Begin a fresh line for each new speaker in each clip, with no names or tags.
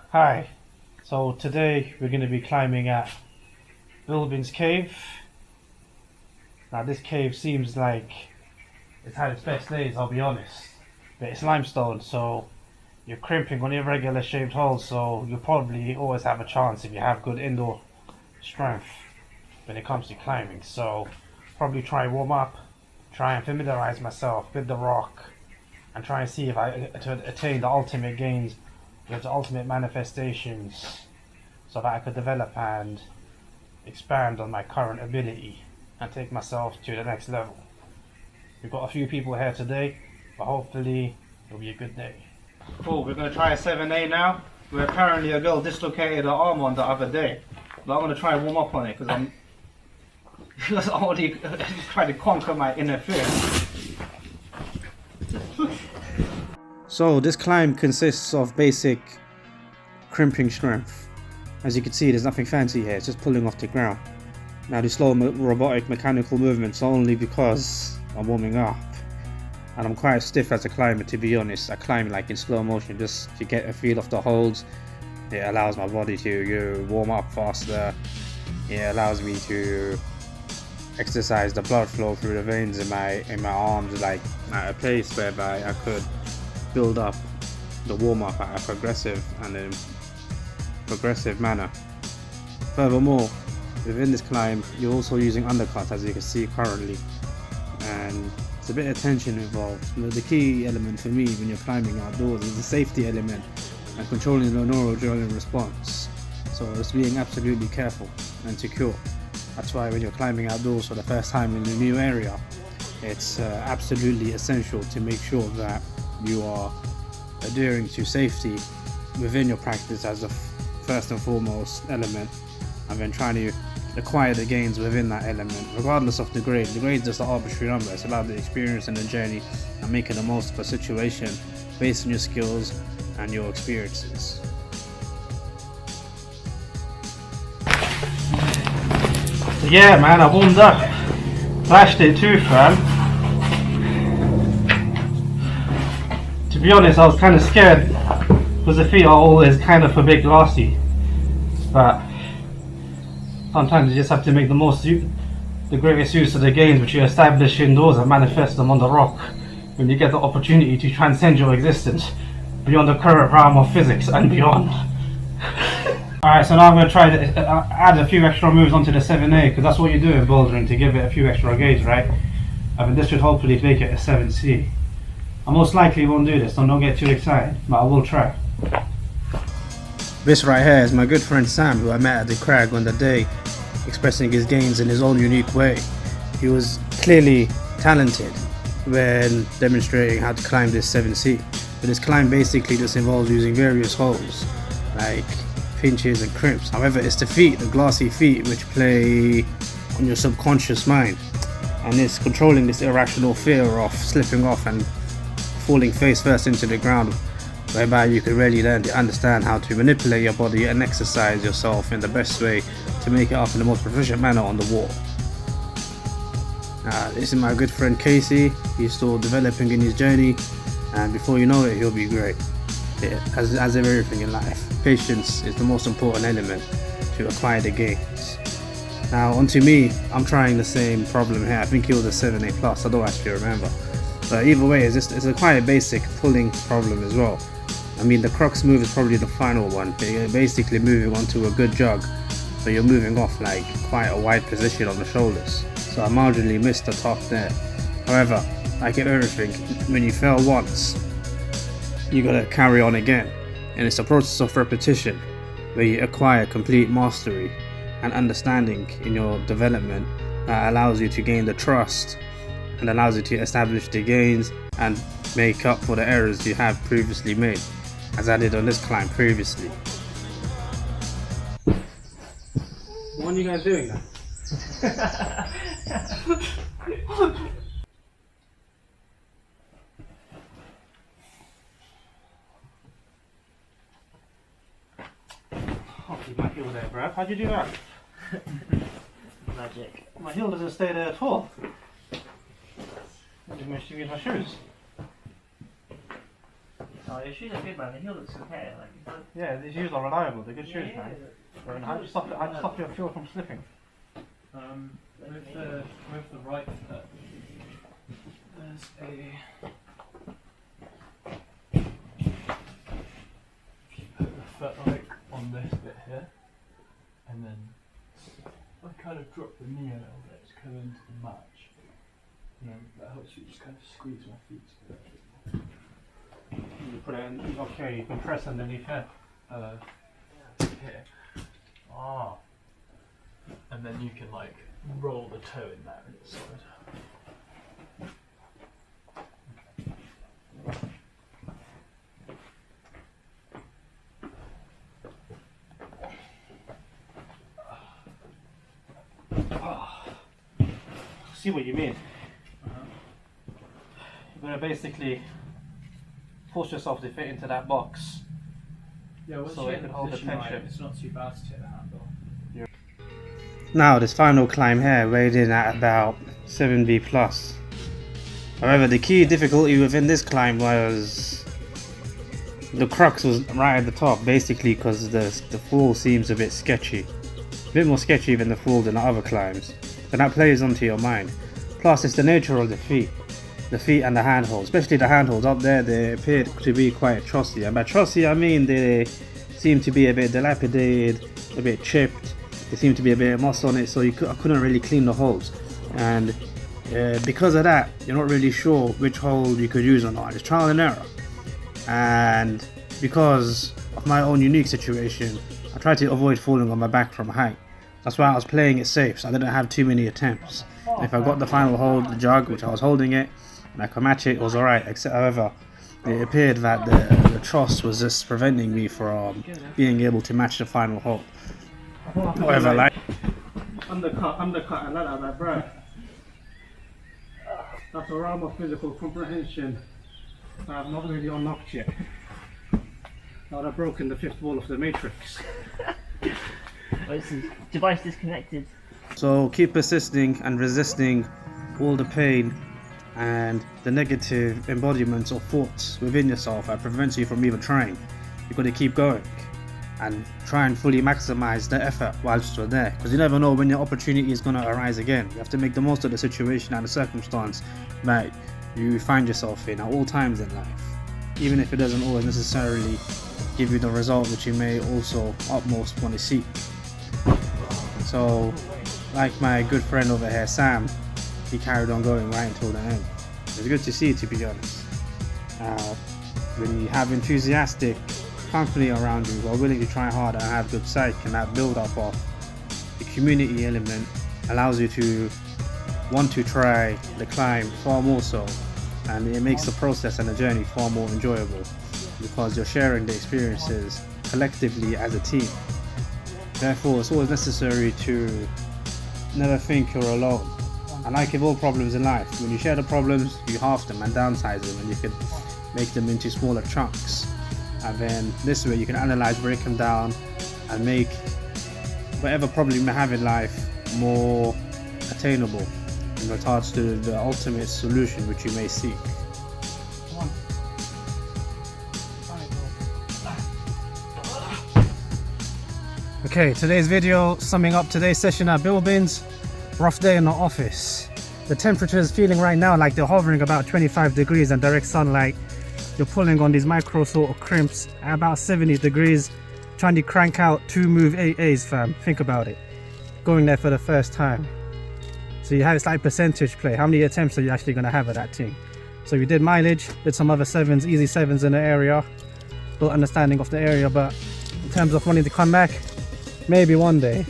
Hi. So today we're going to be climbing at Bilbins Cave. Now this cave seems like it's had its best days, I'll be honest. But it's limestone, so you're crimping on irregular shaped holes, so you'll probably always have a chance if you have good indoor strength when it comes to climbing. So probably try and warm up, try and familiarise myself with the rock, and try and see if I attain the ultimate gains with the ultimate manifestations, so that I could develop and expand on my current ability and take myself to the next level. We've got a few people here today, but hopefully it'll be a good day. Cool, we're going to try a 7A now. Where apparently a girl dislocated her arm on the other day. But I'm going to try and warm up on it because I'm already trying to conquer my inner fear. So this climb consists of basic crimping strength. As you can see, there's nothing fancy here, it's just pulling off the ground. Now the slow robotic mechanical movements only because I'm warming up. And I'm quite stiff as a climber, to be honest. I climb like in slow motion just to get a feel of the holds. It allows my body to warm up faster. It allows me to exercise the blood flow through the veins in my arms, like at a pace whereby I could build up the warm up at a progressive manner. Furthermore, within this climb, you're also using undercuts, as you can see currently, and there's a bit of tension involved. But the key element for me when you're climbing outdoors is the safety element and controlling the neuroadrenaline response. So it's being absolutely careful and secure. That's why when you're climbing outdoors for the first time in a new area, it's absolutely essential to make sure that you are adhering to safety within your practice as the first and foremost element, and then trying to acquire the gains within that element, regardless of the grade. The grade is just an arbitrary number. It's about the experience and the journey and making the most of a situation based on your skills and your experiences. So yeah, man, I warmed up. Flashed it too, fam. To be honest, I was kind of scared because the feet are always kind of a bit glassy, but sometimes you just have to make the greatest use of the gains which you establish indoors and manifest them on the rock when you get the opportunity to transcend your existence beyond the current realm of physics and beyond. Alright, so now I'm going to try to add a few extra moves onto the 7A, because that's what you do in bouldering, to give it a few extra gains, right? I mean, this should hopefully make it a 7C. I most likely won't do this, so don't get too excited, but I will try. This right here is my good friend Sam, who I met at the crag on the day, expressing his gains in his own unique way. He was clearly talented when demonstrating how to climb this 7C. But this climb basically just involves using various holds, like pinches and crimps. However, it's the feet, the glassy feet, which play on your subconscious mind. And it's controlling this irrational fear of slipping off and falling face first into the ground, whereby you can really learn to understand how to manipulate your body and exercise yourself in the best way to make it up in the most proficient manner on the wall. This is my good friend Casey. He's still developing in his journey, and before you know it, he'll be great. Yeah, as everything in life, patience is the most important element to acquire the gains. Now onto me, I'm trying the same problem here. I think it was a 7A plus, I don't actually remember. But either way, it's a quite basic pulling problem as well. I mean, the crux move is probably the final one. You're basically moving onto a good jog, so you're moving off like quite a wide position on the shoulders. So I marginally missed the top there. However, like in everything, when you fail once, you gotta carry on again. And it's a process of repetition where you acquire complete mastery and understanding in your development that allows you to gain the trust and allows you to establish the gains and make up for the errors you have previously made, as I did on this climb previously. What are you guys doing now? Oh, keep my heel there, bruv. How'd you do that?
Magic.
My heel doesn't stay there at all. I just managed to use my shoes.
Oh, your shoes are good, man. The heel looks okay. Like,
yeah, these shoes are reliable. They're good shoes,
yeah,
man. How'd you stop your heel from slipping?
With the right foot, there's a. If you put the foot like on this bit here, and then I kind of drop the knee a little bit to come into the match, and then that helps you just kind of squeeze my feet a bit.
You put it in, okay, you can press underneath here.
Here. Ah. And then you can like roll the toe in there inside.
See what you mean. You're going to basically force yourself to fit into that box.
Yeah, once
so
you
it
get
can
the
hold the
position right,
tension.
it's not too bad to take the handle.
Now this final climb here weighed in at about 7B plus. However, the key difficulty within this climb was the crux was right at the top, basically because the fall seems a bit sketchy. A bit more sketchy than the fall than the other climbs. And that plays onto your mind. Plus it's the nature of the feet and the handholds, especially the handholds up there. They appeared to be quite trossy, and by trossy I mean they seem to be a bit dilapidated, a bit chipped. There seemed to be a bit of moss on it, so I couldn't really clean the holes, and because of that you're not really sure which hole you could use or not. It's trial and error, and because of my own unique situation I tried to avoid falling on my back from height. That's why I was playing it safe, so I didn't have too many attempts. If I got the final hold, the jug, which I was holding it, and I could match it, it was alright. Except, however, it appeared that the truss was just preventing me from being able to match the final hold. However, like undercut, and that out that bro. That's a realm of physical comprehension that I've not really unlocked yet. I would have broken the fifth wall of the Matrix.
this is device disconnected.
So keep persisting and resisting all the pain and the negative embodiments or thoughts within yourself that prevents you from even trying. You've got to keep going and try and fully maximize the effort whilst you're there, because you never know when your opportunity is going to arise again. You have to make the most of the situation and the circumstance that you find yourself in at all times in life, even if it doesn't always necessarily give you the result which you may also utmost want to seek. So like my good friend over here Sam, he carried on going right until the end. It's good to see, to be honest. When you have enthusiastic company around you who are willing to try hard and have good psych, and that build up of the community element allows you to want to try the climb far more so, and it makes the process and the journey far more enjoyable because you're sharing the experiences collectively as a team. Therefore it's always necessary to never think you're alone. And like with all problems in life, when you share the problems, you halve them and downsize them, and you can make them into smaller chunks. And then this way you can analyze, break them down, and make whatever problem you may have in life more attainable in regards to the ultimate solution which you may seek. Okay, today's video summing up today's session at Bilbins. Rough day in the office. The temperature is feeling right now like they're hovering about 25 degrees and direct sunlight. You're pulling on these micro sort of crimps at about 70 degrees, trying to crank out 2 move AAs, fam. Think about it. Going there for the first time. So you have it's like percentage play. How many attempts are you actually going to have at that thing? So we did mileage, did some other sevens, easy sevens in the area. Built understanding of the area, but in terms of wanting to come back, maybe one day.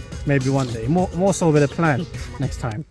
More so with a plan next time.